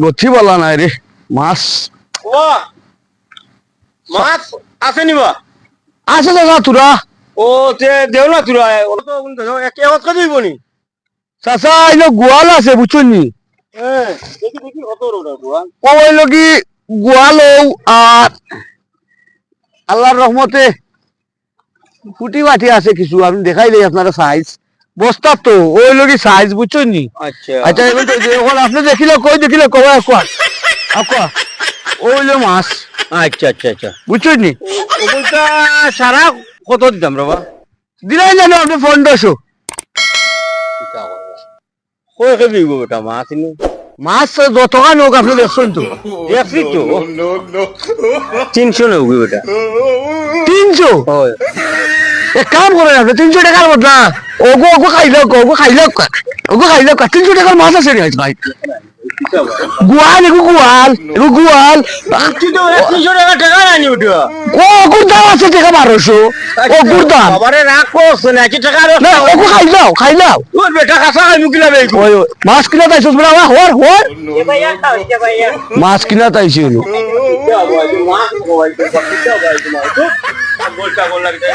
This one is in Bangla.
গতি বলা নাই রে মাছ ও মাছ আছে নিবা আছে দাদা তোরা ও তে দেও না তুরা ও তো একে হাত কত দিব নি চাচা এলো গোয়াল আছে বুঝছো নি হ্যাঁ দেখি দেখি কত রোড গোয়া ও হইলো কি গোয়াল আর আল্লাহর রহমতে ফুটি বাটি আছে কিছু আমি দেখাই দিই আপনারা সাইজ বস্তা তো ওই লোকি সাইজ বুঝছো নি আচ্ছা আচ্ছা এখন আপনি দেখিলে কই দেখিলে কবে কোয়া কোয়া ওইলো মাছ আচ্ছা আচ্ছা আচ্ছা বুঝছো নি ওগুলটা সারা কত দিতাম বাবা দিলাই জানো আপনি 1500 কই কে দিব বেটা মাছ ইনু মাছ যত টাকা নোক আপনি দেখছেন তো দেখছি তো 300 নেব বেটা 300 হয় এক কাম করেন আপনি 300 টাকার বদলা ওগো খাইলো 300 টাকার মাছ আছে রে ভাই গোয়াল গোয়াল তুই তো 300 টাকা টাকা আনি ওটা ওগুর দাম আছে টাকা 1200 ওগুর দাম বাবারে রাগ করছ না কি টাকা না ওগো খাইলাও তোর বেটা কাঁচা খাই মুকিলা বেই ওই মাছ কিনা তাইছস বড় হর ভাইয়া খাও ভাইয়া মাছ কিনা তাইছি হলো মাছ খাওয়াই তো বলটা বল লাগে